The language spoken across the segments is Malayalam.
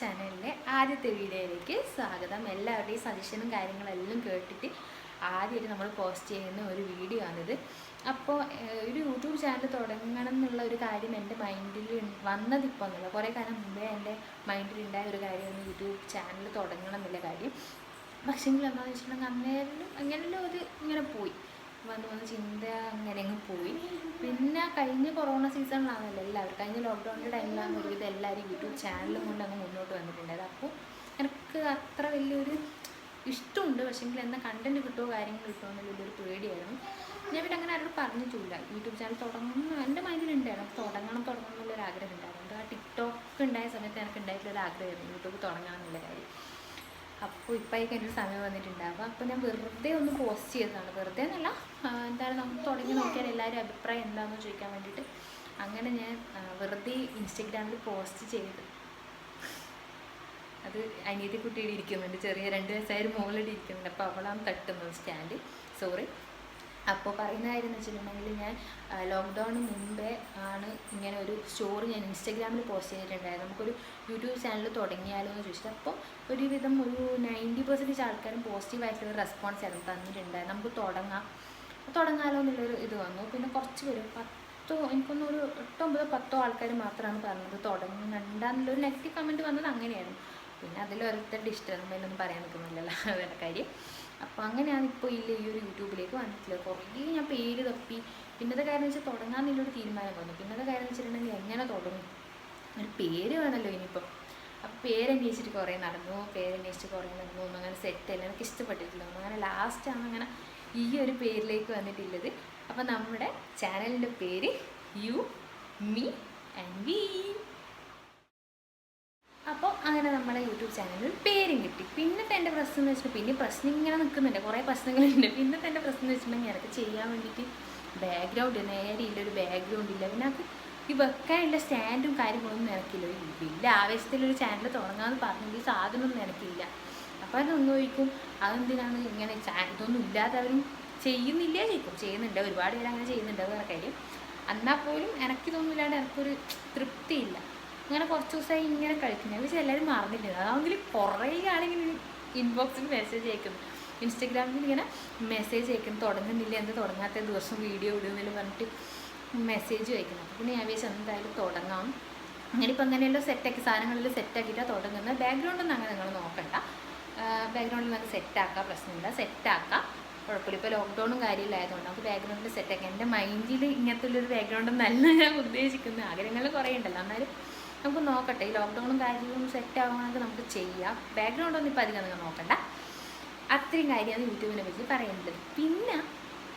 ചാനലിലെ ആദ്യത്തെ വീഡിയോയിലേക്ക് സ്വാഗതം. എല്ലാവരുടെയും സജഷനും കാര്യങ്ങളെല്ലാം കേട്ടിട്ട് ആദ്യമായിട്ട് നമ്മൾ പോസ്റ്റ് ചെയ്യുന്ന ഒരു വീഡിയോ ആണിത്. അപ്പോൾ ഒരു യൂട്യൂബ് ചാനൽ തുടങ്ങണം എന്നുള്ള ഒരു കാര്യം എൻ്റെ മൈൻഡിൽ വന്നതിപ്പോൾ ഒന്നുമില്ല. കുറേ കാലം മുമ്പേ എൻ്റെ മൈൻഡിലുണ്ടായ ഒരു കാര്യമാണ് യൂട്യൂബ് ചാനൽ തുടങ്ങണം എന്നുള്ള കാര്യം. പക്ഷേങ്കിൽ എന്താണെന്ന് വെച്ചിട്ടുണ്ടെങ്കിൽ അങ്ങനെയല്ലോ ഒരു ഇങ്ങനെ പോയി വന്ന് ചിന്ത അങ്ങനെ അങ്ങ് പോയി. പിന്നെ കഴിഞ്ഞ കൊറോണ സീസണിലാണല്ലോ എല്ലാവരും, കഴിഞ്ഞ ലോക്ക്ഡൗണിൻ്റെ ടൈമിലാണ് ഒരുവിധം എല്ലാവരും യൂട്യൂബ് ചാനലും കൊണ്ട് അങ്ങ് മുന്നോട്ട് വന്നിട്ടുണ്ടായത്. അപ്പോൾ എനിക്ക് അത്ര വലിയൊരു ഇഷ്ടമുണ്ട്, പക്ഷേങ്കിൽ എന്നാൽ കണ്ടൻറ്റ് കിട്ടുമോ കാര്യങ്ങൾ കിട്ടുമോ എന്നുള്ള വലിയൊരു പേടിയായിരുന്നു. ഞാൻ പിന്നെ അങ്ങനെ ആരോട് പറഞ്ഞിട്ടില്ല യൂട്യൂബ് ചാനൽ തുടങ്ങണം. എൻ്റെ മൈൻഡിലുണ്ടായിരുന്നു തുടങ്ങണം എന്നുള്ളൊരു ആഗ്രഹം ഉണ്ടായിരുന്നു. ആ ടിക്ടോക്ക് ഉണ്ടായ സമയത്ത് എനിക്ക് ഉണ്ടായിട്ടുള്ളൊരു ആഗ്രഹമായിരുന്നു യൂട്യൂബ് തുടങ്ങണം എന്നുള്ള കാര്യം. അപ്പോൾ ഇപ്പോഴേക്ക് എൻ്റെ ഒരു സമയം വന്നിട്ടുണ്ടാകും. അപ്പോൾ ഞാൻ വെറുതെ ഒന്ന് പോസ്റ്റ് ചെയ്തതാണ്. വെറുതെ എന്നല്ല, എന്താണ് നമുക്ക് തുടങ്ങി നോക്കിയാൽ എല്ലാവരും അഭിപ്രായം എന്താണെന്ന് ചോദിക്കാൻ വേണ്ടിയിട്ട് അങ്ങനെ ഞാൻ വെറുതെ ഇൻസ്റ്റഗ്രാമിൽ പോസ്റ്റ് ചെയ്ത്. അത് അനിയത്തി കുട്ടിയുടെ ഇരിക്കുന്നുണ്ട്, ചെറിയ 2 വയസ്സായൊരു മോളിൽ ഇരിക്കുന്നുണ്ട്. അപ്പോൾ അവളാണ് തട്ടുന്നത് സ്റ്റാൻഡ്. അപ്പോൾ പറയുന്ന കാര്യം എന്ന് വെച്ചിട്ടുണ്ടെങ്കിൽ ഞാൻ ലോക്ക്ഡൗണിന് മുമ്പേ ആണ് ഇങ്ങനെ ഒരു സ്റ്റോറി ഞാൻ ഇൻസ്റ്റഗ്രാമിൽ പോസ്റ്റ് ചെയ്തിട്ടുണ്ടായിരുന്നു. നമുക്കൊരു യൂട്യൂബ് ചാനൽ തുടങ്ങിയാലോ എന്ന് ചോദിച്ചിട്ട്. അപ്പോൾ ഒരുവിധം ഒരു 90% ആൾക്കാരും പോസിറ്റീവായിട്ടുള്ളൊരു റെസ്പോൺസ് ആയിരുന്നു തന്നിട്ടുണ്ടായിരുന്നു. നമുക്ക് തുടങ്ങാലോ എന്നുള്ളൊരു ഇത് വന്നു. പിന്നെ കുറച്ച് പേര് എനിക്കൊന്നൊരു 8-9-10 ആൾക്കാർ മാത്രമാണ് പറഞ്ഞത് തുടങ്ങണ്ടെന്നുള്ളൊരു നെഗറ്റീവ് കമൻറ്റ് വന്നത് അങ്ങനെയായിരുന്നു. പിന്നെ അതിലൊരുത്തരുടെ ഇഷ്ടം നമ്മളൊന്നും പറയാൻ നിൽക്കുന്നില്ലല്ലോ, വേറെ കാര്യം. അപ്പോൾ അങ്ങനെയാണ് ഇപ്പോൾ ഈ ഒരു യൂട്യൂബിലേക്ക് വന്നിട്ടുള്ളത്. കുറേ ഞാൻ പേര് തപ്പി. പിന്നത്തെ കാര്യം എന്ന് വെച്ചാൽ തുടങ്ങാമെന്നുള്ളൊരു തീരുമാനം വന്നു. പിന്നത്തെ കാര്യം എന്ന് വെച്ചിട്ടുണ്ടെങ്കിൽ എങ്ങനെ തുടങ്ങും, ഒരു പേര് വേണമല്ലോ ഇനിയിപ്പോൾ. അപ്പോൾ പേരന്വേഷിച്ചിട്ട് കുറേ നടന്നു ഒന്നും അങ്ങനെ സെറ്റല്ല, എനിക്ക് ഇഷ്ടപ്പെട്ടിട്ടില്ല ഒന്നും. അങ്ങനെ ലാസ്റ്റാണ് അങ്ങനെ ഈ ഒരു പേരിലേക്ക് വന്നിട്ടുള്ളത്. അപ്പോൾ നമ്മുടെ ചാനലിൻ്റെ പേര് യു മീ ആൻഡ് വി. അപ്പോൾ അങ്ങനെ നമ്മളെ യൂട്യൂബ് ചാനലിൽ പേരും കിട്ടി. പിന്നത്തെ എൻ്റെ പ്രശ്നം എന്ന് വെച്ചിട്ടുണ്ടെങ്കിൽ പിന്നെ പ്രശ്നം ഇങ്ങനെ നിൽക്കുന്നുണ്ട്, കുറേ പ്രശ്നങ്ങളുണ്ട്. പിന്നത്തെ എൻ്റെ പ്രശ്നം എന്ന് വെച്ചിട്ടുണ്ടെങ്കിൽ എനിക്ക് ചെയ്യാൻ വേണ്ടിയിട്ട് ബാക്ക്ഗ്രൗണ്ട് നേരെയില്ലൊരു ബാക്ക്ഗ്രൗണ്ട് ഇല്ല. പിന്നെ അത് ഈ വെക്കാനുള്ള സ്റ്റാൻഡും കാര്യങ്ങളൊന്നും നിനക്കില്ല. വലിയ ആവേശത്തിലൊരു ചാനൽ തുടങ്ങാമെന്ന് പറഞ്ഞെങ്കിൽ സാധനമൊന്നും നിനക്കില്ല. അപ്പോൾ അതൊന്നും ചോദിക്കും അതെന്തിനാണ് ഇങ്ങനെ ഇതൊന്നും ഇല്ലാതെ അവരും ചെയ്യുന്നില്ല ചോദിക്കും. ചെയ്യുന്നുണ്ട്, ഒരുപാട് പേര് അങ്ങനെ ചെയ്യുന്നുണ്ട്, വേറെ കാര്യം. എന്നാൽ പോലും എനിക്കിതൊന്നുമില്ലാണ്ട് എനിക്കൊരു തൃപ്തിയില്ല. അങ്ങനെ കുറച്ച് ദിവസമായി ഇങ്ങനെ കളിക്കുന്നത്. പക്ഷേ എല്ലാവരും മറന്നിട്ടുണ്ട്. അതാണെങ്കിൽ കുറേ ആളിങ്ങനെ ഇൻബോക്സിൽ മെസ്സേജ് അയക്കുന്നു, ഇൻസ്റ്റഗ്രാമിൽ ഇങ്ങനെ മെസ്സേജ് അയക്കുന്നു, തുടങ്ങുന്നില്ല, എന്ത് തുടങ്ങാത്ത ദിവസം വീഡിയോ ഇടുന്നതിൽ പറഞ്ഞിട്ട് മെസ്സേജ് അയക്കുന്നു. അപ്പോൾ പിന്നെ ഞാൻ വിചാരിച്ചു എന്തായാലും തുടങ്ങാം. അങ്ങനെ ഇപ്പോൾ അങ്ങനെയല്ലോ സെറ്റാക്കി സാധനങ്ങളിൽ സെറ്റാക്കിയിട്ടാണ് തുടങ്ങുന്നത്. ബാക്ക്ഗ്രൗണ്ടൊന്നും അങ്ങനെ നിങ്ങൾ നോക്കണ്ട, ബാക്ക്ഗ്രൗണ്ടിൽ നമുക്ക് സെറ്റാക്കാം, പ്രശ്നമില്ല, സെറ്റാക്കാം, കുഴപ്പമില്ല. ഇപ്പോൾ ലോക്ക്ഡൗണും കാര്യമില്ലായതുകൊണ്ട് നമുക്ക് ബാക്ക്ഗ്രൗണ്ടിൽ സെറ്റാക്കാം. എൻ്റെ മൈൻഡിൽ ഇങ്ങനത്തെ ഉള്ളൊരു ബാക്ക്ഗ്രൗണ്ടൊന്നല്ല ഞാൻ ഉദ്ദേശിക്കുന്നത്. ആഗ്രഹങ്ങൾ കുറേ ഉണ്ടല്ലോ, എന്നാലും നമുക്ക് നോക്കട്ടെ. ഈ ലോക്ക്ഡൗണും കാര്യങ്ങളും സെറ്റ് ആവുകയാണെങ്കിൽ നമുക്ക് ചെയ്യാം. ബാക്ക്ഗ്രൗണ്ടൊന്നും ഇപ്പോൾ അധികം നിങ്ങൾ നോക്കണ്ട. അത്രയും കാര്യമാണ് യൂട്യൂബിനെ പറ്റി പറയുന്നത്. പിന്നെ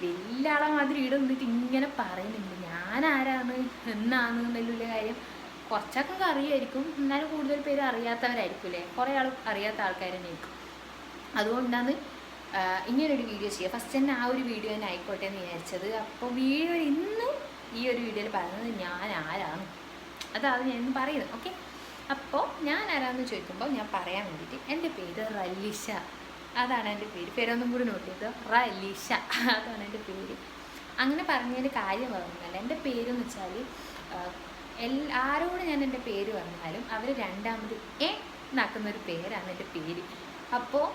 വലിയ ആളെ മാതിരി ഇവിടെ നിന്നിട്ട് ഇങ്ങനെ പറയുന്നുണ്ട് ഞാൻ ആരാണ് എന്നാണ് എന്നുള്ള കാര്യം. കുറച്ചൊക്കെ അറിയായിരിക്കും, എന്നാലും കൂടുതൽ പേര് അറിയാത്തവരായിരിക്കും അല്ലേ, കുറേ ആൾ അറിയാത്ത ആൾക്കാർ തന്നെ ആയിരിക്കും. അതുകൊണ്ടാണ് ഇങ്ങനൊരു വീഡിയോ ചെയ്യുക. ഫസ്റ്റ് തന്നെ ആ ഒരു വീഡിയോ തന്നെ ആയിക്കോട്ടെ എന്ന് വിചാരിച്ചത്. അപ്പോൾ ഇന്ന് ഈ ഒരു വീഡിയോയിൽ പറയുന്നത് ഞാൻ ആരാണ്, അതാണ് ഞാൻ പറയുന്നത്. ഓക്കെ, അപ്പോൾ ഞാൻ ആരാണെന്ന് ചോദിക്കുമ്പോൾ ഞാൻ പറയാൻ വേണ്ടിയിട്ട് എൻ്റെ പേര് റലീഷ, അതാണ് എൻ്റെ പേര്. പേരൊന്നും കൂടി നോട്ട് ചെയ്ത് റലീഷ, അതാണ് എൻ്റെ പേര്. അങ്ങനെ പറഞ്ഞതിൻ്റെ കാര്യം പറഞ്ഞാൽ എൻ്റെ പേരെന്ന് വെച്ചാൽ ആരോട് ഞാൻ എൻ്റെ പേര് പറഞ്ഞാലും അവർ രണ്ടാമത് എന്നാക്കുന്നൊരു പേരാണ് എൻ്റെ പേര്. അപ്പോൾ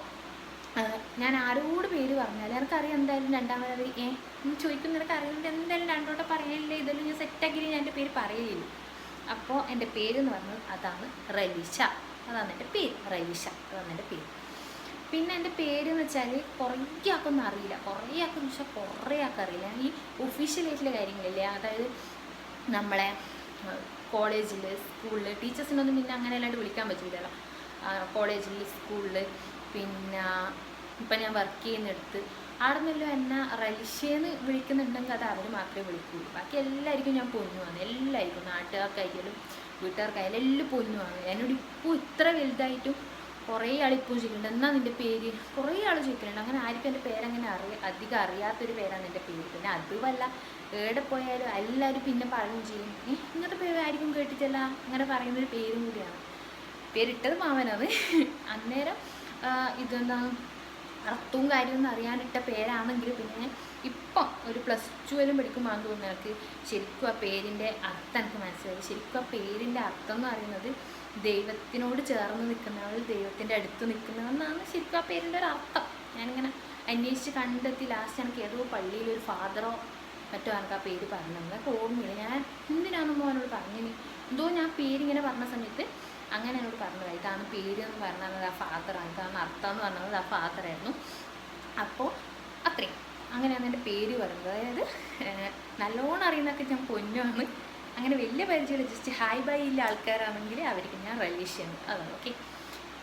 ഞാൻ ആരോട് പേര് പറഞ്ഞാലും എനിക്കറിയാം എന്തായാലും രണ്ടാമത് അവർ എന്ന് ചോദിക്കുന്നവർക്ക് അറിയുന്നത് എന്തായാലും രണ്ടോട്ടം പറയലില്ലേ, ഇതെല്ലാം ഞാൻ സെറ്റാക്കി ഞാൻ എൻ്റെ പേര് പറയലില്ല. അപ്പോൾ എൻ്റെ പേരെന്ന് പറഞ്ഞത് അതാണ് റലീഷ, അതാണ് എൻ്റെ പേര് റലീഷ, അതാണ് എൻ്റെ പേര്. പിന്നെ എൻ്റെ പേരെന്ന് വെച്ചാൽ കുറേ ആൾക്കൊന്നും അറിയില്ല, കുറേ ആൾക്കെന്ന് വെച്ചാൽ കുറേ ആൾക്കറിയില്ല. ഈ ഒഫീഷ്യലായിട്ടുള്ള കാര്യങ്ങളില്ലേ, അതായത് നമ്മളെ കോളേജിൽ സ്കൂളിൽ ടീച്ചേഴ്സിനൊന്നും പിന്നെ അങ്ങനെ അല്ലാണ്ട് വിളിക്കാൻ പറ്റില്ലല്ലോ. കോളേജിൽ സ്കൂളിൽ പിന്നെ ഇപ്പം ഞാൻ വർക്ക് ചെയ്യുന്നിടത്ത് അവിടെ നിന്നെല്ലാം എന്നെ റലീഷയെന്ന് വിളിക്കുന്നുണ്ടെങ്കിൽ അത് അവർ മാത്രമേ വിളിക്കുകയുള്ളൂ. ബാക്കി എല്ലാവർക്കും ഞാൻ പൊന്നുവാണ്, എല്ലാവർക്കും നാട്ടുകാർക്കായാലും വീട്ടുകാർക്കായാലും എല്ലാം പൊന്നുവാണ്. എന്നോട് ഇപ്പോൾ ഇത്ര വലുതായിട്ടും കുറേ ആളിപ്പോൾ ചോദിക്കുന്നുണ്ട് എന്നാ നിൻ്റെ പേര്, കുറേ ആൾ ചോദിക്കുന്നുണ്ട്. അങ്ങനെ ആർക്കും എൻ്റെ പേരങ്ങനെ അധികം അറിയാത്തൊരു പേരാണ് എൻ്റെ പേര്. പിന്നെ അതുമല്ല എവിടെ പോയാലും എല്ലാവരും പിന്നെ പറയുകയും ചെയ്യും ഇങ്ങനത്തെ പേര് ആയിരിക്കും കേട്ടിട്ടല്ല, അങ്ങനെ പറയുന്നൊരു പേരും കൂടിയാണ്. പേരിട്ടത് മാമനാണ്. അന്നേരം ഇതെന്താ അർത്ഥവും കാര്യമൊന്നും അറിയാനിട്ട പേരാണെങ്കിൽ പിന്നെ ഇപ്പം ഒരു +2 പഠിക്കുമ്പോൾ തോന്നുന്നു എനിക്ക് ശരിക്കും ആ പേരിൻ്റെ അർത്ഥം എനിക്ക് മനസ്സിലായി. ശരിക്കും ആ പേരിൻ്റെ അർത്ഥം എന്ന് പറയുന്നത് ദൈവത്തിനോട് ചേർന്ന് നിൽക്കുന്നവൾ, ദൈവത്തിൻ്റെ അടുത്ത് നിൽക്കുന്നവെന്നാണ് ശരിക്കും ആ പേരിൻ്റെ ഒരു അർത്ഥം. ഞാനിങ്ങനെ അന്വേഷിച്ച് കണ്ടെത്തി ലാസ്റ്റ് എനിക്ക് ഏതോ പള്ളിയിലൊരു ഫാദറോ മറ്റോ എനിക്ക് ആ പേര് പറഞ്ഞത്. അതൊക്കെ ഓർമ്മയില്ല. ഞാൻ എന്തിനാണെന്നോ അവനോട് പറഞ്ഞിനി, എന്തോ ഞാൻ പേരിങ്ങനെ പറഞ്ഞ സമയത്ത് അങ്ങനെ എന്നോട് പറഞ്ഞത് ഇതാണ് പേര് എന്ന് പറഞ്ഞത് ആ ഫാദറാണ്, ഇതാണ് അർത്ഥം എന്ന് പറഞ്ഞത് ആ ഫാദറായിരുന്നു. അപ്പോൾ അത്രയും അങ്ങനെയാണ് എൻ്റെ പേര് പറയുന്നത്. അതായത് നല്ലോണം അറിയുന്നതൊക്കെ ഞാൻ പൊന്നുമാണ്. അങ്ങനെ വലിയ പരിചയമുള്ള ജസ്റ്റ് ഹായ് ബൈ ഇല്ല ആൾക്കാരാണെങ്കിൽ അവർക്ക് ഞാൻ റിലേഷനാണ്. അതാണ് ഓക്കെ.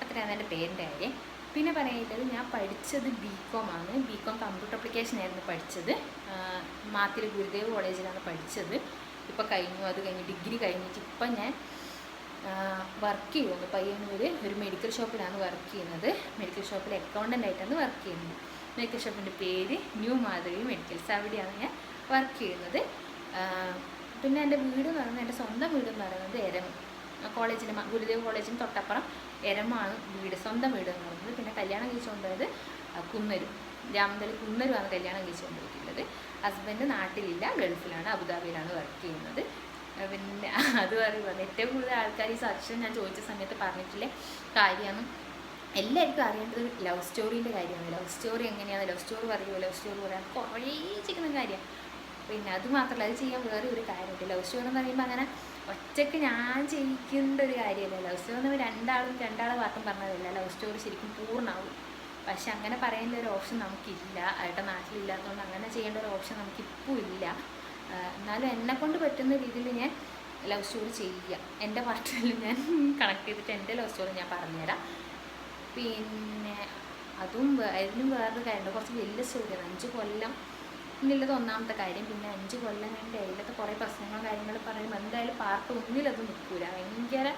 അത്രയാണ് എൻ്റെ പേരിൻ്റെ കാര്യം. പിന്നെ പറയുന്നത് ഞാൻ പഠിച്ചത് BCom ആണ്. BCom കമ്പ്യൂട്ടർ അപ്ലിക്കേഷൻ ആയിരുന്നു പഠിച്ചത്. മാത്തിൽ ഗുരുദേവ് കോളേജിലാണ് പഠിച്ചത്. ഇപ്പോൾ കഴിഞ്ഞു. അത് കഴിഞ്ഞ് ഡിഗ്രി കഴിഞ്ഞിട്ട് ഇപ്പം ഞാൻ വർക്ക് ചെയ്യുന്നു. പയ്യന്നൂർ ഒരു മെഡിക്കൽ ഷോപ്പിലാണ് വർക്ക് ചെയ്യുന്നത്. മെഡിക്കൽ ഷോപ്പിൽ അക്കൗണ്ടൻ്റ് ആയിട്ടാണ് വർക്ക് ചെയ്യുന്നത്. മെഡിക്കൽ ഷോപ്പിൻ്റെ പേര് ന്യൂ മാധവി മെഡിക്കൽസ്. അവിടെയാണ് ഞാൻ വർക്ക് ചെയ്യുന്നത്. പിന്നെ എൻ്റെ വീട് എന്ന് പറയുന്നത്, എൻ്റെ സ്വന്തം വീട് എന്ന് പറയുന്നത് എരം കോളേജിൻ്റെ ഗുരുദേവ് കോളേജിന് തൊട്ടപ്പുറം എരമാണ് വീട്, സ്വന്തം വീട് എന്ന് പറയുന്നത്. പിന്നെ കല്യാണം കഴിച്ചുകൊണ്ടുപോയത് കുന്നൂർ, രാമന്തളി കുന്നൂരുമാണ് കല്യാണം കഴിച്ചുകൊണ്ടിരിക്കുന്നത്. ഹസ്ബൻഡ് നാട്ടിലില്ല, ഗൾഫിലാണ്, അബുദാബിയിലാണ് വർക്ക് ചെയ്യുന്നത്. പിന്നെ അത് പറയുന്നത് ഏറ്റവും കൂടുതൽ ആൾക്കാർ ഈ സജഷൻ ഞാൻ ചോദിച്ച സമയത്ത് പറഞ്ഞിട്ടില്ലേ കാര്യമാണ്. എല്ലാവർക്കും അറിയേണ്ടത് ലവ് സ്റ്റോറീൻ്റെ കാര്യമാണ്. ലവ് സ്റ്റോറി എങ്ങനെയാണ്, ലവ് സ്റ്റോറി പറയുമോ, ലവ് സ്റ്റോറി പറയാൻ കുറേ ചെയ്യുന്ന കാര്യമാണ്. പിന്നെ അത് മാത്രമല്ല, അത് ചെയ്യാൻ വേറെ ഒരു കാര്യമുണ്ട്. ലവ് സ്റ്റോറി എന്ന് പറയുമ്പോൾ അങ്ങനെ ഒറ്റയ്ക്ക് ഞാൻ ചെയ്യിക്കേണ്ട ഒരു കാര്യമല്ല. ലവ് സ്റ്റോറി എന്ന് പറയുമ്പോൾ രണ്ടാളെ വാർത്തം പറഞ്ഞതല്ല ലവ് സ്റ്റോറി ശരിക്കും പൂർണ്ണമാവും. പക്ഷെ അങ്ങനെ പറയേണ്ട ഒരു ഓപ്ഷൻ നമുക്കില്ല. അവരുടെ നാട്ടിലില്ലാത്തതുകൊണ്ട് അങ്ങനെ ചെയ്യേണ്ട ഒരു ഓപ്ഷൻ നമുക്കിപ്പോൾ ഇല്ല. എന്നാലും എന്നെക്കൊണ്ട് പറ്റുന്ന രീതിയിൽ ഞാൻ ലവ് സ്റ്റോറി ചെയ്യുക. എൻ്റെ പാർട്ടിൽ ഞാൻ കണക്ട് ചെയ്തിട്ട് എൻ്റെ ലവ് സ്റ്റോറി ഞാൻ പറഞ്ഞുതരാം. പിന്നെ അതിനും വേറൊരു കാര്യമുണ്ട്. കുറച്ച് വലിയ സ്റ്റോറിയാണ്. 5 കൊല്ലം എന്നുള്ളത് ഒന്നാമത്തെ കാര്യം. പിന്നെ 5 കൊല്ലം കഴിഞ്ഞ് അതിലത്തെ കുറേ പ്രശ്നങ്ങളും കാര്യങ്ങൾ പറയുമ്പോൾ എന്തായാലും പാർട്ട് 1 അത് നിൽക്കില്ല, ഭയങ്കര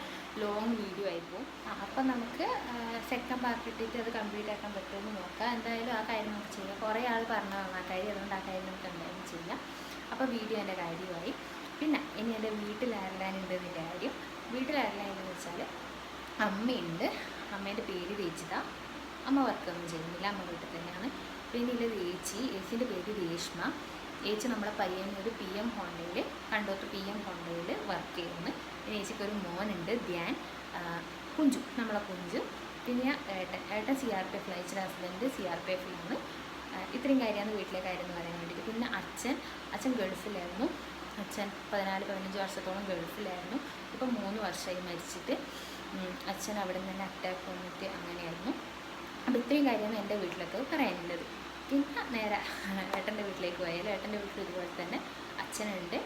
ലോങ് വീഡിയോ ആയിരിക്കും. അപ്പം നമുക്ക് സെക്കൻഡ് പാർട്ട് ഇട്ടിട്ട് അത് കംപ്ലീറ്റ് ആക്കാൻ പറ്റുമെന്ന് നോക്കാം. എന്തായാലും ആ കാര്യം നമുക്ക് ചെയ്യാം. കുറേ ആൾ പറഞ്ഞതാണ് ആ കാര്യം, അതുകൊണ്ട് ആ കാര്യം നമുക്ക് എന്തായാലും ചെയ്യാം. അപ്പോൾ വീഡിയോ എൻ്റെ കാര്യമായി. പിന്നെ ഇനി എൻ്റെ വീട്ടിലാരലാനുണ്ടെന്നതിൻ്റെ കാര്യം. വീട്ടിലാരലാനെന്ന് വെച്ചാൽ അമ്മയുണ്ട്. അമ്മേൻ്റെ പേര് രചിത. അമ്മ വർക്കൊന്നും ചെയ്യുന്നില്ല, അമ്മ വീട്ടിൽ തന്നെയാണ്. പിന്നെ ഉള്ളത് ഏച്ചിൻ്റെ പേര് രേഷ്മ. ഏച്ചി നമ്മളെ പയ്യന്നൂർ PM ഹോണ്ടയിൽ, കണ്ടോത്ത് PM ഹോണ്ടയിൽ വർക്ക് ചെയ്യുന്നു. പിന്നെ ഏച്ചിക്കൊരു മോനുണ്ട് ധ്യാൻ, കുഞ്ചു, നമ്മളെ കുഞ്ചു. പിന്നെ ഏട്ടൻ CRPF അയച്ചിട്ട് ഹസ്ബൻഡ് CRPFലാണ്. ഇത്രയും കാര്യമാണ് വീട്ടിലെ കാര്യം എന്ന് പറയാൻ വേണ്ടിയിട്ട്. പിന്നെ അച്ഛൻ ഗൾഫിലായിരുന്നു. അച്ഛൻ 14-15 വർഷത്തോളം ഗൾഫിലായിരുന്നു. ഇപ്പം 3 വർഷമായി മരിച്ചിട്ട്. അച്ഛൻ അവിടെ നിന്ന് തന്നെ അറ്റാക്ക് വന്നിട്ട് അങ്ങനെയായിരുന്നു. അപ്പോൾ ഇത്രയും കാര്യമാണ് എൻ്റെ വീട്ടിലൊക്കെ പറയാനുള്ളത്. പിന്നെ നേരെ ഏട്ടൻ്റെ വീട്ടിലേക്ക് പോയാലും ഏട്ടൻ്റെ വീട്ടിൽ ഇതുപോലെ തന്നെ അച്ഛനുണ്ട്,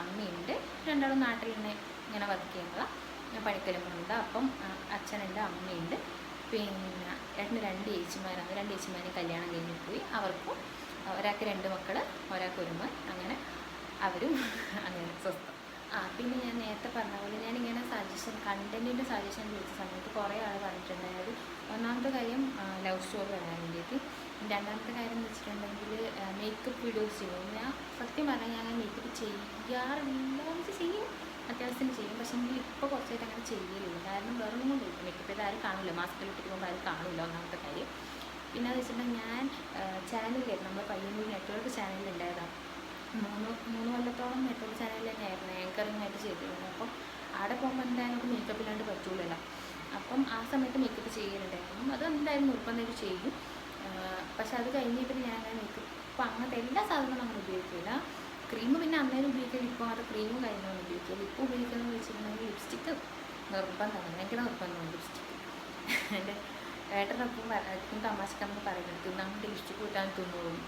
അമ്മയുണ്ട്. രണ്ടാളും നാട്ടിൽ തന്നെ ഇങ്ങനെ വർക്ക് ചെയ്യുന്നതാണ്, പണിക്കലും പോകുന്നുണ്ട്. അപ്പം അച്ഛനുണ്ട്, അമ്മയുണ്ട്. പിന്നെ ഏട്ടന് 2 ചേച്ചിമാരാണ്. 2 ചേച്ചിമാരെ കല്യാണം കഴിഞ്ഞ് പോയി. അവർക്കും ഒരാൾക്ക് 2 മക്കൾ, ഒരാൾക്ക് 1 മകൻ. അങ്ങനെ അവരും അങ്ങനെ സ്വസ്ഥം. പിന്നെ ഞാൻ നേരത്തെ പറഞ്ഞ പോലെ ഞാനിങ്ങനെ കണ്ടൻറ്റിൻ്റെ സജഷൻ ചോദിച്ച സമയത്ത് കുറേ ആൾ പറഞ്ഞിട്ടുണ്ടായത് ഒന്നാമത്തെ കാര്യം ലവ് സ്റ്റോറി വരാൻ വേണ്ടിയിട്ട്. രണ്ടാമത്തെ കാര്യം എന്ന് വെച്ചിട്ടുണ്ടെങ്കിൽ മേക്കപ്പ് വീഡിയോസ് ചെയ്യും. ഞാൻ സത്യം പറഞ്ഞാൽ ഞാൻ മേക്കപ്പ് ചെയ്യാറില്ല, ചെയ്യും, അത്യാവശ്യത്തിന് ചെയ്യും. പക്ഷേ എങ്കിൽ ഇപ്പോൾ കുറച്ചായിട്ട് അങ്ങനെ ചെയ്യലില്ല. കാരണം വേറൊന്നും കൊണ്ട് മേക്കപ്പ് ചെയ്ത് ആരും കാണില്ല, മാസ്കിൽ ഇട്ടിരിക്കുമ്പോൾ ആരും കാണില്ല, ഒന്നാമത്തെ കാര്യം. പിന്നെ എന്ന് വെച്ചിട്ടുണ്ടെങ്കിൽ ഞാൻ ചാനലിലായിരുന്നു, നമ്മൾ പയ്യന്നൂർ നെറ്റ്വർക്ക് ചാനലിലുണ്ടായതാണ്. 3 കൊല്ലത്തോളം നെറ്റ്വർക്ക് ചാനലിൽ തന്നെയായിരുന്നു ആങ്കറിങ് ആയിട്ട് ചെയ്തിരുന്നത്. അപ്പം അവിടെ പോകുമ്പോൾ എന്തായാലും നമുക്ക് മേക്കപ്പ് ഇല്ലാണ്ട് പറ്റൂലല്ലോ. അപ്പം ആ സമയത്ത് മേക്കപ്പ് ചെയ്യലുണ്ടായിരുന്നു. അത് എന്തായാലും നിർബന്ധമായിട്ട് ചെയ്യും. പക്ഷെ അത് കഴിഞ്ഞിട്ട് ഞാൻ അങ്ങനെ മേക്കപ്പ് ഇപ്പം അങ്ങനത്തെ എല്ലാ സാധനവും നമ്മൾ ഉപയോഗിക്കില്ല. ക്രീം പിന്നെ അന്നേരം ഉപയോഗിക്കില്ല. ഇപ്പോൾ അത് ക്രീമും കാര്യങ്ങളൊന്നും ഉപയോഗിക്കില്ല. ഇപ്പോൾ ഉപയോഗിക്കുന്നതെന്ന് വെച്ചിട്ടുണ്ടെങ്കിൽ ലിപ്സ്റ്റിക്ക് നിർബന്ധമാണ്, ഭയങ്കര നിർബന്ധമാണ് ലിപ്സ്റ്റിക്ക്. എൻ്റെ ഏട്ടനൊപ്പം തമാശക്കമ്മ പറയുന്നത് തിന്നാണ്ട് ലിപ്സ്റ്റിക്ക് കൂട്ടാൻ തിന്നോളും.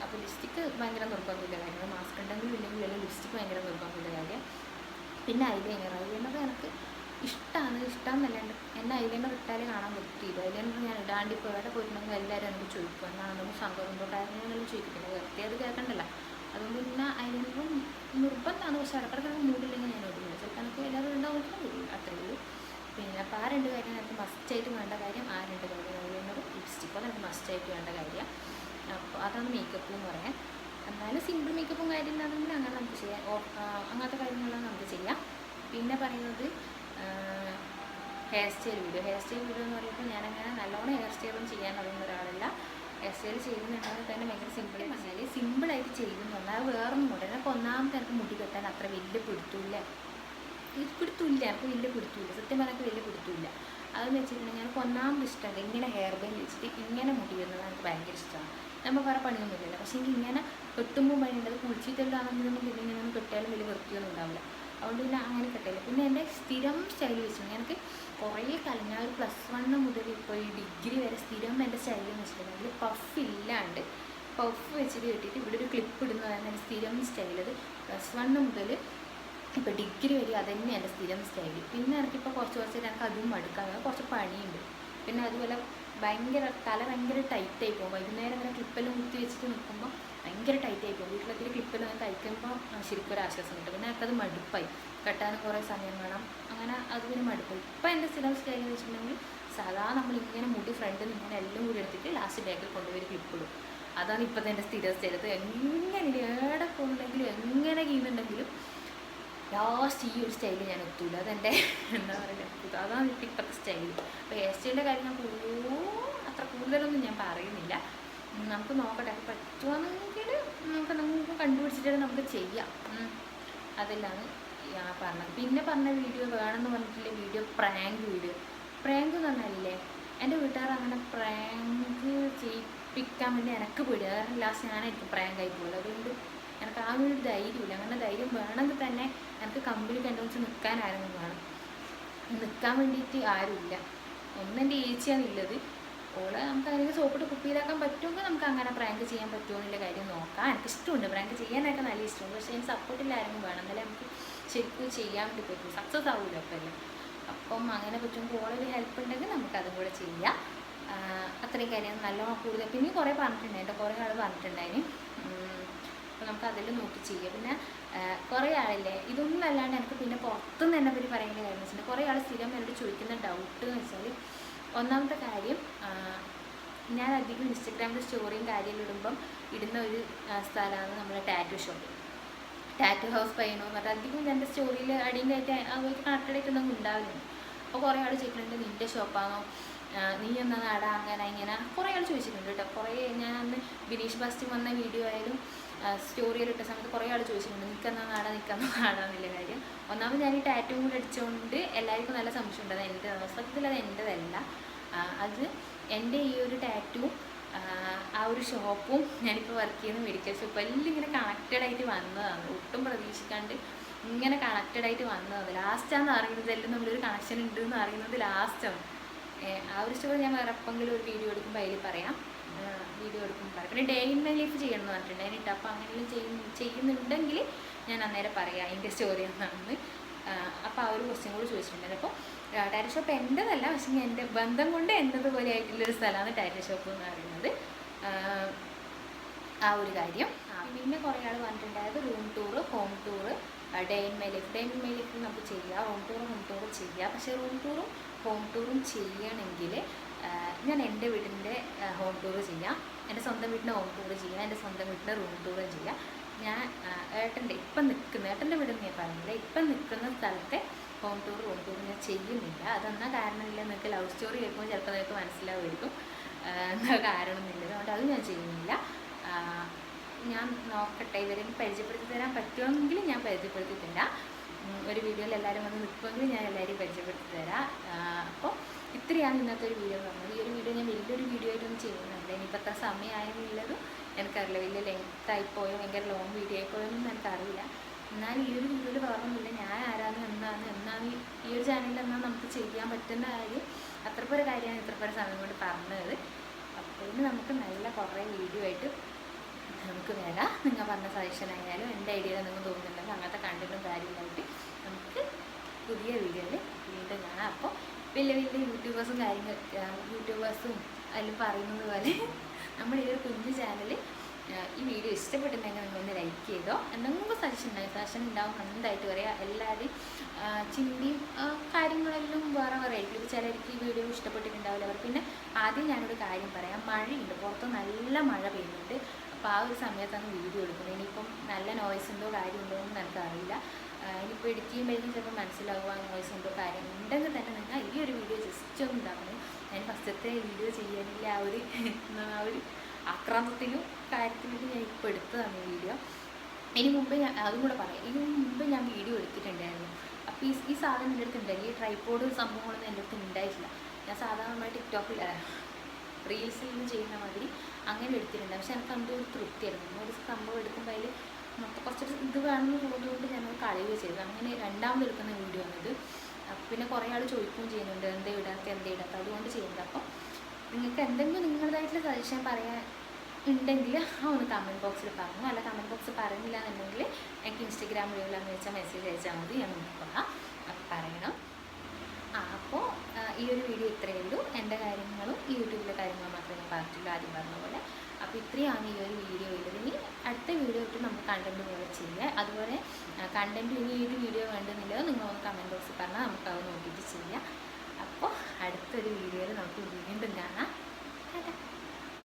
അപ്പോൾ ലിപ്സ്റ്റിക്ക് ഭയങ്കര നിർബന്ധമില്ല കാര്യം. മാസ്ക് ഉണ്ടെങ്കിലും ഇല്ലെങ്കിൽ ലിപ്സ്റ്റിക്ക് ഭയങ്കര നിർബന്ധമില്ല കാര്യം. പിന്നെ ഐലൈനർ എനിക്ക് ഇഷ്ടമെന്നല്ലാണ്ട് എന്നെ ഐലൈനർ ഇട്ടാലേ കാണാൻ പറ്റിയില്ല. ഐലൈനർ ഞാൻ ഇടാണ്ട് ഇപ്പോൾ എവിടെ പോയിട്ടുണ്ടെങ്കിൽ എല്ലാവരും എനിക്ക് ചോദിക്കും, എന്നാണ് നമുക്ക് സങ്കടം തൊട്ടായിരുന്നു ചോദിക്കത്തില്ല, വെറുതെ അത് കേൾക്കണ്ടല്ലോ. അതുകൊണ്ട് പിന്നെ ഐലൈനറും നിർബന്ധമാണ്. പക്ഷേ ഇടക്കിടക്ക് മൂടില്ലെങ്കിൽ ഞാൻ ഇടില്ല. ചിലപ്പോൾ എനിക്ക് എല്ലാവരും ഉണ്ടാവുമ്പോൾ ഇടില്ല, അത്രയേ ഉള്ളൂ. പിന്നെ അപ്പോൾ ആ 2 കാര്യം എനിക്ക് മസ്റ്റായിട്ട് വേണ്ട കാര്യം. ആ 2 കാര്യം ഐലൈനറും ലിപ്സ്റ്റിക്കും എനിക്ക് മസ്റ്റായിട്ട് വേണ്ട കാര്യം. അപ്പോൾ അതാണ് മേക്കപ്പ് എന്ന് പറയാൻ. എന്നാലും സിമ്പിൾ മേക്കപ്പും കാര്യമില്ലാതെങ്കിൽ അങ്ങനെ നമുക്ക് ചെയ്യാം. അങ്ങനത്തെ കാര്യങ്ങളെല്ലാം നമുക്ക് ചെയ്യാം. പിന്നെ പറയുന്നത് ഹെയർ സ്റ്റൈൽ വീഡിയോ എന്ന് പറയുമ്പോൾ ഞാനങ്ങനെ നല്ലോണം ഹെയർ സ്റ്റൈലും ചെയ്യാൻ അറിയുന്ന ഒരാളല്ല. ഹെയർ സ്റ്റൈൽ ചെയ്യുന്നുണ്ടെങ്കിൽ തന്നെ ഭയങ്കര സിമ്പിളായിട്ട് ചെയ്യുന്നു. എന്നാൽ വേറൊന്നും മുട. എനിക്ക് ഒന്നാമത്തെ എനിക്ക് മുടി കെട്ടാൻ അത്ര വലിയ പിടുത്തമില്ല. പിടുത്തമില്ല, എനിക്ക് വലിയ പിടുത്തമില്ല, സത്യം പറഞ്ഞാൽ വലിയ പിടുത്തമില്ല. അതെന്ന് വെച്ചിട്ടുണ്ടെങ്കിൽ എനിക്ക് ഒന്നാമത് ഇഷ്ടമല്ല ഇങ്ങനെ ഹെയർ ബാൻഡ് വെച്ചിട്ട് ഇങ്ങനെ മുടി വരുന്നത് എനിക്ക് ഭയങ്കര ഇഷ്ടമാണ്. നമ്മൾ വേറെ പണിയൊന്നുമില്ലല്ലോ. പക്ഷേ എനിക്ക് ഇങ്ങനെ കെട്ടുമ്പോൾ പണിയുണ്ട്. അത് കുളിച്ചിട്ടുള്ളതാണെന്നുണ്ടെങ്കിൽ ഇങ്ങനെ ഒന്നും കെട്ടിയാലും വലിയ വൃത്തിയൊന്നും ഉണ്ടാവില്ല. അതുകൊണ്ട് പിന്നെ അങ്ങനെ കെട്ടില്ല. പിന്നെ എൻ്റെ സ്ഥിരം സ്റ്റൈൽ വെച്ചിട്ടുണ്ടെങ്കിൽ എനിക്ക് കുറേ കാലം, ഞാൻ ഒരു +1 മുതൽ ഇപ്പോൾ ഈ ഡിഗ്രി വരെ സ്ഥിരം എൻ്റെ സ്റ്റൈൽ എന്ന് വെച്ചിട്ടുണ്ടെങ്കിൽ പഫ് ഇല്ലാണ്ട് പഫ് വെച്ചിട്ട് കെട്ടിയിട്ട് ഇവിടെ ഒരു ക്ലിപ്പ് ഇടുന്നതാണ് എൻ്റെ സ്ഥിരം സ്റ്റൈൽ. അത് +1 മുതൽ ഇപ്പോൾ ഡിഗ്രി വരെ അതന്നെ എൻ്റെ സ്ഥിരം സ്റ്റൈൽ. പിന്നെ എനിക്കിപ്പോൾ കുറച്ച് എനിക്ക് അതും മടുക്കാൻ കുറച്ച് പണിയുണ്ട്. പിന്നെ അതുപോലെ തല ഭയങ്കര ടൈറ്റായി പോകും. വൈകുന്നേരം ഇങ്ങനെ ക്ലിപ്പെല്ലാം കുത്തി വെച്ചിട്ട് നിൽക്കുമ്പോൾ ഭയങ്കര ടൈറ്റായി പോകും. വീട്ടിലൊത്തിരി ക്ലിപ്പെല്ലാം കഴിക്കുമ്പോൾ ശരിക്കും ഒരു ആശ്വാസം കിട്ടും. പിന്നെ എനിക്കത് മടുപ്പായി, കെട്ടാനും കുറേ സമയം വേണം, അങ്ങനെ അത് പിന്നെ മടുപ്പായി. ഇപ്പം എൻ്റെ സ്ഥിരം സ്റ്റൈൽ എന്ന് വെച്ചിട്ടുണ്ടെങ്കിൽ സാധാ നമ്മളിങ്ങനെ മുടി ഫ്രണ്ടിൽ നിന്ന് ഇങ്ങനെ എല്ലാം കൂടി എടുത്തിട്ട് ലാസ്റ്റ് ബാക്കിൽ കൊണ്ടുപോയി ക്ലിപ്പിടും. അതാണ് ഇപ്പോഴത്തെ എൻ്റെ സ്ഥിരം സ്റ്റൈൽ. അത് എങ്ങനെ ഏടെ പോകുന്നുണ്ടെങ്കിലും എങ്ങനെ ചെയ്യുന്നുണ്ടെങ്കിലും ലാസ്റ്റ് ഈ ഒരു സ്റ്റൈൽ ഞാൻ എത്തൂല. അതെൻ്റെ എന്താ പറയുക, അതാണ് ഇപ്പോഴത്തെ സ്റ്റൈൽ. അപ്പോൾ ഹെയർ സ്റ്റൈലിൻ്റെ കാര്യം ഞാൻ അത്ര കൂടുതലൊന്നും ഞാൻ പറയുന്നില്ല. നമുക്ക് നോക്കട്ടെ, പറ്റുവാണെങ്കിൽ നമുക്ക് കണ്ടുപിടിച്ചിട്ട് നമുക്ക് ചെയ്യാം. അതെല്ലാം ഞാൻ പറഞ്ഞത്. പിന്നെ പറഞ്ഞ വീഡിയോ വേണമെന്ന് പറഞ്ഞിട്ടില്ലേ, പ്രാങ്ക് വീഡിയോ എന്ന് പറഞ്ഞാലില്ലേ, എൻ്റെ വീട്ടുകാർ അങ്ങനെ പ്രാങ്ക് ചെയ്യിപ്പിക്കാൻ വേണ്ടി എനിക്ക് പേടിയ. കാരണം ലാസ്റ്റ് ഞാനായിരിക്കും പ്രാങ്കായി പോകുന്നത്. അതുകൊണ്ട് എനിക്ക് ആ ഒരു ധൈര്യമില്ല. അങ്ങനെ ധൈര്യം വേണമെങ്കിൽ തന്നെ എനിക്ക് കമ്പനി കണ്ടുപിടിച്ച് നിൽക്കാൻ ആരെങ്കിലും വേണം. നിൽക്കാൻ വേണ്ടിയിട്ട് ആരുമില്ല. ഒന്നെൻ്റെ ഏച്ചിയാണുള്ളത്. ഓളെ നമുക്ക് അതിന് സോപ്പിട്ട് കുപ്പിയിലാക്കാൻ പറ്റുമെങ്കിൽ നമുക്ക് അങ്ങനെ പ്രാങ്ക് ചെയ്യാൻ പറ്റുമോ എന്നുള്ള കാര്യം നോക്കാം. എനിക്ക് ഇഷ്ടമുണ്ട് പ്രാങ്ക് ചെയ്യാനൊക്കെ, നല്ല ഇഷ്ടമുണ്ട്. പക്ഷേ അതിന് സപ്പോർട്ടിൽ ആരെങ്കിലും വേണം, എന്നാലേ നമുക്ക് ശരിക്കും ചെയ്യാൻ വേണ്ടി പറ്റും. സക്സസ് ആവില്ല അപ്പം എല്ലാം. അപ്പം അങ്ങനെ പറ്റുമെങ്കിൽ ഓളൊരു ഹെൽപ്പ് ഉണ്ടെങ്കിൽ നമുക്ക് അതും കൂടെ ചെയ്യാം. അത്രയും കാര്യം നല്ലോണം കൂടുതൽ. പിന്നെ കുറേ പറഞ്ഞിട്ടുണ്ടായിരുന്നു, കുറേ ആൾ പറഞ്ഞിട്ടുണ്ടായിന്. അപ്പോൾ നമുക്ക് അതിൽ നോക്കി ചെയ്യാം. പിന്നെ കുറേ ആളില്ലേ, ഇതൊന്നും അല്ലാണ്ട് എനിക്ക് പിന്നെ പുറത്തുനിന്ന് എന്നെ പറ്റി പറയുന്ന കാര്യം എന്ന് വെച്ചിട്ടുണ്ടെങ്കിൽ, കുറേ ആൾ സ്ഥിരം എന്നോട് ചോദിക്കുന്ന ഡൗട്ട് എന്ന് വെച്ചാൽ, ഒന്നാമത്തെ കാര്യം, ഞാൻ അധികം ഇൻസ്റ്റഗ്രാമിൽ സ്റ്റോറിയും കാര്യമെല്ലാം ഇടുന്ന ഒരു സ്ഥലമാണ് നമ്മുടെ ടാറ്റു ഷോപ്പ്, ടാറ്റു ഹൗസ് പയ്യനോ പറഞ്ഞാൽ അധികം എൻ്റെ സ്റ്റോറിയിൽ അടിയും കയറ്റി അവർക്ക് കണക്റ്റഡ് ആയിട്ടൊന്നും ഉണ്ടാവില്ല. അപ്പോൾ കുറേ ആൾ ചോദിക്കുന്നുണ്ട് നിൻ്റെ ഷോപ്പാണോ, നീ എന്നാ നാടാ, അങ്ങനെ ഇങ്ങനെ കുറേ ആൾ ചോദിച്ചിട്ടുണ്ട് കേട്ടോ. കുറേ ഞാൻ അന്ന് ബിനീഷ് ബാസ്റ്റി വന്ന വീഡിയോ ആയാലും സ്റ്റോറിയിലിട്ട സമയത്ത് കുറേ ആൾ ചോദിച്ചിട്ടുണ്ട് നിൽക്കുന്ന നാടാന്നുള്ള കാര്യം. ഒന്നാമത് ഞാൻ ഈ ടാറ്റും കൂടി അടിച്ചുകൊണ്ട് എല്ലാവർക്കും നല്ല സംശയമുണ്ട്. അത് എൻ്റെ സത്യത്തിൽ അത് എൻ്റെതല്ല. അത് എൻ്റെ ഈ ഒരു ടാറ്റുവും ആ ഒരു ഷോപ്പും ഞാനിപ്പോൾ വർക്ക് ചെയ്യുന്ന മെഡിക്കൽ ഷോപ്പ് എല്ലാം ഇങ്ങനെ കണക്റ്റഡായിട്ട് വന്നതാണ്. ഒട്ടും പ്രതീക്ഷിക്കാണ്ട് ഇങ്ങനെ കണക്റ്റഡായിട്ട് വന്നതാണ്. ലാസ്റ്റാണെന്ന് അറിയുന്നത്, എല്ലാം നമ്മളൊരു കണക്ഷൻ ഉണ്ടെന്ന് അറിയുന്നത് ലാസ്റ്റാണ്. ആ ഒരു സ്റ്റോറി ഞാൻ വേറെ എപ്പെങ്കിലും ഒരു വീഡിയോ എടുക്കുമ്പോൾ അതിൽ പറയാം. പിന്നെ ഡേ ഇൻ മൈ ലൈഫ് ചെയ്യണമെന്ന് പറഞ്ഞിട്ടുണ്ട് അതിനിട്ട്. അപ്പോൾ അങ്ങനെയെല്ലാം ചെയ്യുന്നുണ്ടെങ്കിൽ ഞാൻ അന്നേരം പറയാം അതിൻ്റെ സ്റ്റോറി എന്താണെന്ന്. അപ്പോൾ ആ ഒരു ക്വസ്റ്റ്യൻ കൂടി ചോദിച്ചിട്ടുണ്ടായിരുന്നു. അപ്പോൾ ടാറ്റു ഷോപ്പ് എൻ്റെതല്ല, പക്ഷേ എൻ്റെ ബന്ധം കൊണ്ട് എൻ്റെതുപോലെ ആയിട്ടുള്ളൊരു സ്ഥലമാണ് ടാറ്റു ഷോപ്പ് എന്ന് പറയുന്നത്. ആ ഒരു കാര്യം. പിന്നെ കുറേ ആൾ പറഞ്ഞിട്ടുണ്ടായത് room tour, home tour, day in my life നമുക്ക് ചെയ്യാം. ഹോം ടൂറ് ചെയ്യാം. പക്ഷേ റൂം ടൂറും ഹോം ടൂറും ചെയ്യണമെങ്കിൽ ഞാൻ എൻ്റെ വീടിൻ്റെ ഹോം ടൂറ് ചെയ്യാം, എൻ്റെ സ്വന്തം വീടിൻ്റെ ഹോം ടൂറ് ചെയ്യാം, എൻ്റെ സ്വന്തം വീടിൻ്റെ റൂം ടൂറും ചെയ്യാം. ഞാൻ ഏട്ടൻ്റെ വീടെന്ന് ഞാൻ പറയുന്നില്ല, ഇപ്പം നിൽക്കുന്ന സ്ഥലത്തെ ഹോം ടൂർ റൂം ടൂർ ഞാൻ ചെയ്യുന്നില്ല. അതെന്നാ കാരണമില്ല, നിങ്ങൾക്ക് ലവ് സ്റ്റോറി കേൾക്കുമ്പോൾ ചിലപ്പോൾ നിങ്ങൾക്ക് മനസ്സിലാവുമായിരിക്കും എന്താ കാരണമൊന്നുമില്ല. അതുകൊണ്ട് അത് ഞാൻ ചെയ്യുന്നില്ല. ഞാൻ നോക്കട്ടെ, ഇവരെ പരിചയപ്പെടുത്തി തരാൻ പറ്റുമെങ്കിൽ ഞാൻ പരിചയപ്പെടുത്തി തരാം. ഒരു വീഡിയോയിൽ എല്ലാവരും വന്ന് നിൽക്കുമെങ്കിൽ ഞാൻ എല്ലാവരെയും പരിചയപ്പെടുത്തി തരാം. അപ്പോൾ ഇത്രയാണ് ഇന്നത്തെ ഒരു വീഡിയോ എന്ന് പറഞ്ഞത്. ഈ ഒരു വീഡിയോ ഞാൻ വലിയൊരു വീഡിയോ ആയിട്ടൊന്നും ചെയ്യുന്നുണ്ട്. ഇനിയിപ്പോൾ എത്ര സമയമായെന്നുള്ളതും എനിക്കറിയില്ല. വലിയ ലെങ്ത്തായിപ്പോയോ ഭയങ്കര ലോങ് വീഡിയോ ആയിപ്പോയൊന്നും എനിക്കറിയില്ല. എന്നാൽ ഈ ഒരു വീഡിയോയിൽ വേറൊന്നുമില്ല, ഞാൻ ആരാണ് എന്നാണ് ഈ ഒരു ചാനലിൽ എന്നാൽ നമുക്ക് ചെയ്യാൻ പറ്റുന്ന കാര്യം, അത്രപ്പൊരു കാര്യമാണ് ഇത്രപ്പൊരു സമയം കൊണ്ട് പറഞ്ഞത്. അപ്പോൾ ഇനി നമുക്ക് നല്ല കുറേ വീഡിയോ ആയിട്ട് നമുക്ക് വരാം. നിങ്ങൾ പറഞ്ഞ സജഷൻ ആയാലും എൻ്റെ ഐഡിയ നിങ്ങൾ തോന്നുന്നുണ്ടെങ്കിൽ അങ്ങനത്തെ കണ്ടന്റും കാര്യങ്ങളായിട്ട് നമുക്ക് പുതിയ വീഡിയോയിൽ വീണ്ടും കാണാം. അപ്പോൾ വലിയ യൂട്യൂബേഴ്സും അതിൽ പറയുന്നത് പോലെ നമ്മൾ ഈ ഒരു കുഞ്ഞു ചാനൽ ഈ വീഡിയോ ഇഷ്ടപ്പെട്ടിട്ടുണ്ടെങ്കിൽ നിങ്ങളൊന്ന് ലൈക്ക് ചെയ്തോ. എന്തെങ്കിലും സജഷൻ ഉണ്ടാവും, എന്തായിട്ട് പറയാം. എല്ലാവരുടെയും ചിന്തയും കാര്യങ്ങളെല്ലാം വേറെ ആയിരിക്കും. ഇപ്പോൾ ചിലർക്ക് ഈ വീഡിയോ ഇഷ്ടപ്പെട്ടിട്ടുണ്ടാവില്ല. അവർ പിന്നെ ആദ്യം ഞാനൊരു കാര്യം പറയാം, മഴയുണ്ട്, പുറത്ത് നല്ല മഴ പെയ്യുന്നുണ്ട്. അപ്പോൾ ആ ഒരു സമയത്താണ് വീഡിയോ എടുക്കുന്നത്. ഇനിയിപ്പം നല്ല നോയ്സ് ഉണ്ടോ കാര്യമുണ്ടോ എന്ന് എനിക്കറിയില്ല. ഇനിയിപ്പോൾ എഡിറ്റ് ചെയ്യുമ്പോഴേക്കും ചിലപ്പോൾ മനസ്സിലാവുക നോയ്സ് ഉണ്ടോ കാര്യം ഉണ്ടെങ്കിൽ തന്നെ നിങ്ങൾ ഈ ഒരു വീഡിയോ ജസ്റ്റ് ഒന്ന് ഉണ്ടാക്കണം. ഞാൻ ഫസ്റ്റത്തെ വീഡിയോ ചെയ്യാനില്ല ആ ഒരു ആക്രാന്തത്തിലും കാര്യത്തിലും ഞാൻ ഇപ്പോൾ എടുത്തതാണ് വീഡിയോ. ഇനി മുമ്പ് ഞാൻ അതും കൂടെ പറയാം, ഇതിന് മുമ്പ് ഞാൻ വീഡിയോ എടുത്തിട്ടുണ്ടായിരുന്നു. അപ്പോൾ ഈ സാധനം എൻ്റെ അടുത്ത് ഉണ്ടായി, ഈ ട്രൈപോഡ് സംഭവങ്ങളൊന്നും എൻ്റെ അടുത്ത് ഉണ്ടായിട്ടില്ല. ഞാൻ സാധാരണ നമ്മുടെ ടിക്ടോക്കിൽ റീൽസിൽ നിന്ന് ചെയ്യുന്ന മാതിരി അങ്ങനെ എടുത്തിട്ടുണ്ട്. പക്ഷെ എനിക്ക് എന്തോ ഒരു തൃപ്തിയായിരുന്നു. ഒരു സംഭവം എടുക്കുമ്പോൾ അതിൽ മൊത്തം കുറച്ചൊരു ഇത് വേണമെന്ന് തോന്നുന്നതുകൊണ്ട് ഞാൻ കളയുകയും ചെയ്തു. അങ്ങനെ രണ്ടാമത് എടുക്കുന്ന വീഡിയോ ആണിത്. പിന്നെ കുറേ ആൾ ചോദിക്കുകയും ചെയ്യുന്നുണ്ട് എന്താ ഇടാത്ത അതുകൊണ്ട് ചെയ്യുന്നത്. അപ്പോൾ നിങ്ങൾക്ക് എന്തെങ്കിലും നിങ്ങളുടേതായിട്ടുള്ള സജഷൻ പറയാൻ ഉണ്ടെങ്കിൽ ഒന്ന് കമൻറ്റ് ബോക്സിൽ പറഞ്ഞു. അല്ല കമൻറ്റ് ബോക്സിൽ പറഞ്ഞില്ല എന്നുണ്ടെങ്കിൽ എനിക്ക് ഇൻസ്റ്റഗ്രാം വഴിയിലാന്ന് വെച്ചാൽ മെസ്സേജ് അയച്ചാൽ മതി, ഞാൻ നോക്കാം. പറയണം. അപ്പോൾ ഈ ഒരു വീഡിയോ ഇത്രയേ ഉള്ളൂ. എൻ്റെ കാര്യങ്ങളും യൂട്യൂബിലെ കാര്യങ്ങളും മാത്രമേ ഞാൻ പറഞ്ഞിട്ടുള്ളൂ ആദ്യം പറഞ്ഞ പോലെ. അപ്പോൾ ഇത്രയാണ് ഈ ഒരു വീഡിയോയിൽ. ഇനി അടുത്ത വീഡിയോ ഇട്ട് നമുക്ക് കണ്ടൻറ്റ് പോലെ ചെയ്യുക. അതുപോലെ കണ്ടൻറ്റ് ഇനി ഏത് വീഡിയോ വേണ്ടെന്നില്ല നിങ്ങളൊന്ന് കമൻറ്റ് ബോക്സിൽ പറഞ്ഞാൽ നമുക്കത് നോക്കിയിട്ട് ചെയ്യാം. അപ്പോൾ അടുത്തൊരു വീഡിയോയിൽ നമുക്ക് വീണ്ടും കാണാം.